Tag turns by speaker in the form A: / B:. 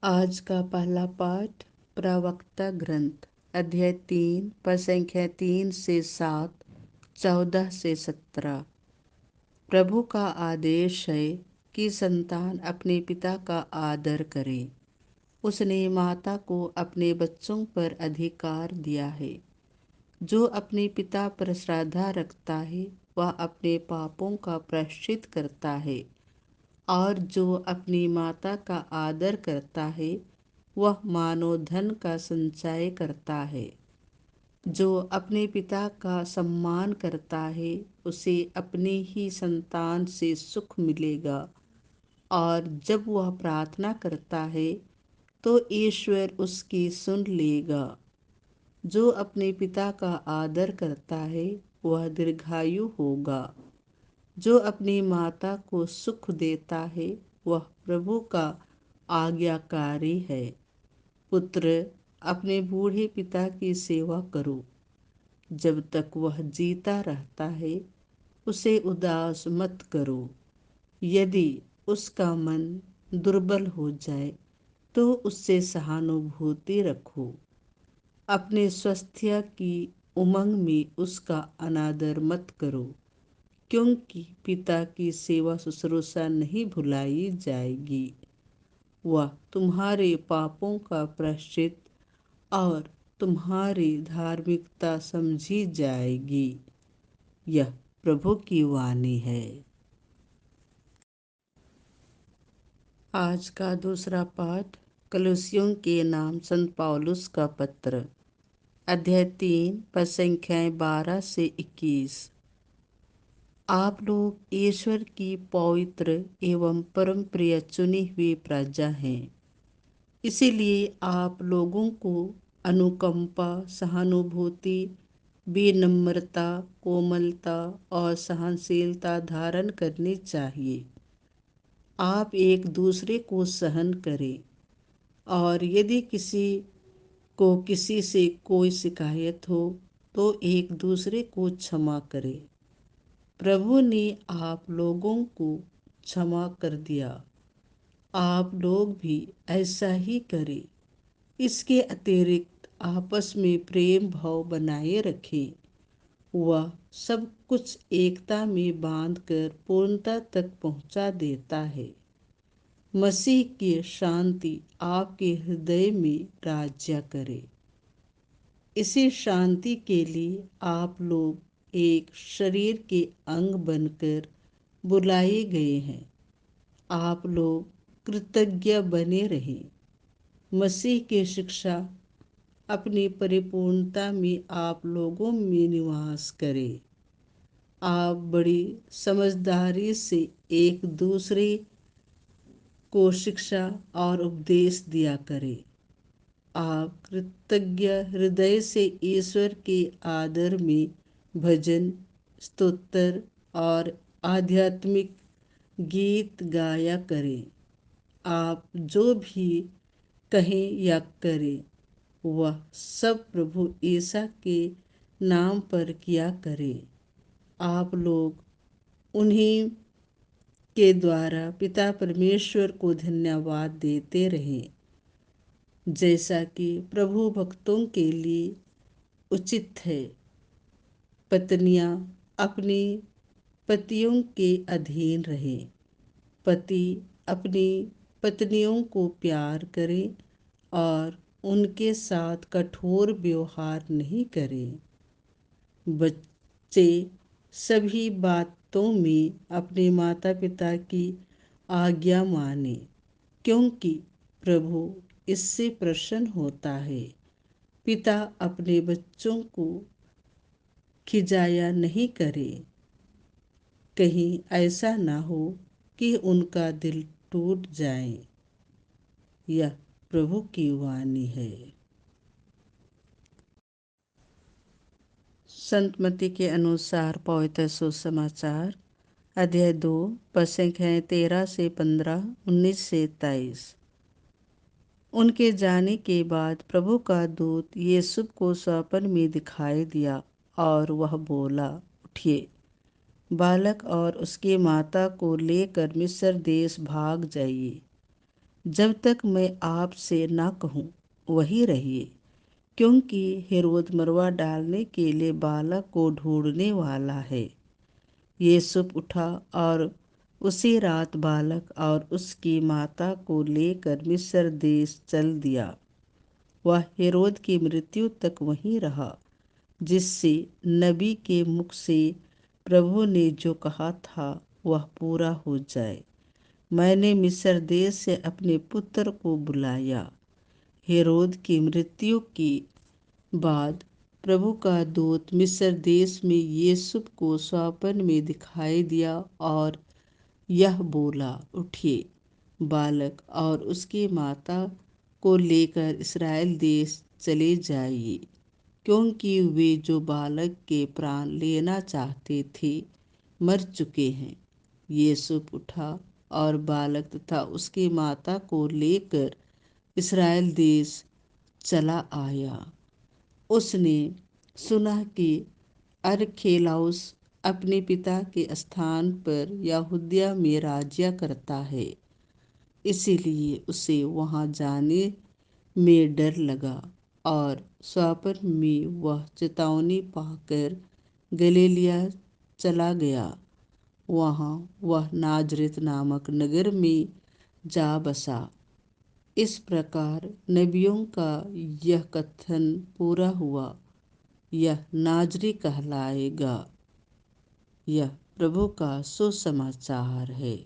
A: आज का पहला पाठ प्रवक्ता ग्रंथ अध्याय 3 पद संख्या 3 से 7, 14 से 17। प्रभु का आदेश है कि संतान अपने पिता का आदर करे। उसने माता को अपने बच्चों पर अधिकार दिया है। जो अपने पिता पर श्रद्धा रखता है वह अपने पापों का प्रायश्चित करता है, और जो अपनी माता का आदर करता है वह मानव धन का संचय करता है। जो अपने पिता का सम्मान करता है उसे अपने ही संतान से सुख मिलेगा, और जब वह प्रार्थना करता है तो ईश्वर उसकी सुन लेगा। जो अपने पिता का आदर करता है वह दीर्घायु होगा। जो अपनी माता को सुख देता है वह प्रभु का आज्ञाकारी है। पुत्र, अपने बूढ़े पिता की सेवा करो। जब तक वह जीता रहता है उसे उदास मत करो। यदि उसका मन दुर्बल हो जाए तो उससे सहानुभूति रखो। अपने स्वास्थ्य की उमंग में उसका अनादर मत करो, क्योंकि पिता की सेवा शुश्रूषा नहीं भुलाई जाएगी। वह तुम्हारे पापों का प्रायश्चित और तुम्हारी धार्मिकता समझी जाएगी। यह प्रभु की वाणी है। आज का दूसरा पाठ कलुसियों के नाम संत पौलुस का पत्र अध्याय 3 पद संख्याएं 12 से 21। आप लोग ईश्वर की पवित्र एवं परम प्रिय चुनी हुई प्रजा हैं। इसीलिए आप लोगों को अनुकंपा, सहानुभूति, विनम्रता, कोमलता और सहनशीलता धारण करनी चाहिए। आप एक दूसरे को सहन करें, और यदि किसी को किसी से कोई शिकायत हो तो एक दूसरे को क्षमा करें। प्रभु ने आप लोगों को क्षमा कर दिया, आप लोग भी ऐसा ही करें। इसके अतिरिक्त आपस में प्रेम भाव बनाए रखें। वह सब कुछ एकता में बांधकर पूर्णता तक पहुंचा देता है। मसीह की शांति आपके हृदय में राज्य करे। इसी शांति के लिए आप लोग एक शरीर के अंग बनकर बुलाए गए हैं। आप लोग कृतज्ञ बने रहें। मसीह की शिक्षा अपनी परिपूर्णता में आप लोगों में निवास करे। आप बड़ी समझदारी से एक दूसरे को शिक्षा और उपदेश दिया करें। आप कृतज्ञ हृदय से ईश्वर के आदर में भजन, स्तोत्र और आध्यात्मिक गीत गाया करें। आप जो भी कहें या करें वह सब प्रभु ईसा के नाम पर किया करें। आप लोग उन्हीं के द्वारा पिता परमेश्वर को धन्यवाद देते रहें, जैसा कि प्रभु भक्तों के लिए उचित है। पत्नियां अपने पतियों के अधीन रहें। पति अपनी पत्नियों को प्यार करें और उनके साथ कठोर व्यवहार नहीं करें। बच्चे सभी बातों में अपने माता पिता की आज्ञा माने, क्योंकि प्रभु इससे प्रसन्न होता है। पिता अपने बच्चों को खिजाया नहीं करे, कहीं ऐसा ना हो कि उनका दिल टूट जाए। यह प्रभु की वाणी है। संत मत्ती के अनुसार पवित्र सुसमाचार अध्याय 2 पद संख्याएं 13 से 15, 19 से 23। उनके जाने के बाद प्रभु का दूत यूसुफ को स्वप्न में दिखाई दिया, और वह बोला, उठिए, बालक और उसकी माता को लेकर मिस्र देश भाग जाइए। जब तक मैं आपसे ना कहूँ वहीं रहिए, क्योंकि हेरोद मरवा डालने के लिए बालक को ढूंढने वाला है। यूसुफ उठा और उसी रात बालक और उसकी माता को लेकर मिस्र देश चल दिया। वह हेरोद की मृत्यु तक वहीं रहा, जिससे नबी के मुख से प्रभु ने जो कहा था वह पूरा हो जाए, मैंने मिस्र देश से अपने पुत्र को बुलाया। हेरोद की मृत्यु के बाद प्रभु का दूत मिस्र देश में यूसुफ को स्वप्न में दिखाई दिया और यह बोला, उठिए, बालक और उसकी माता को लेकर इस्राएल देश चले जाइए, क्योंकि वे जो बालक के प्राण लेना चाहते थे मर चुके हैं। यूसुफ उठा और बालक तथा उसकी माता को लेकर इस्राएल देश चला आया। उसने सुना कि अरखेलाउस अपने पिता के स्थान पर यहूदिया में राज्य करता है, इसीलिए उसे वहां जाने में डर लगा और स्वप्न में वह चेतावनी पाकर गलीलिया चला गया। वहां वह नाजरेत नामक नगर में जा बसा। इस प्रकार नबियों का यह कथन पूरा हुआ, यह नाजरी कहलाएगा। यह प्रभु का सुसमाचार है।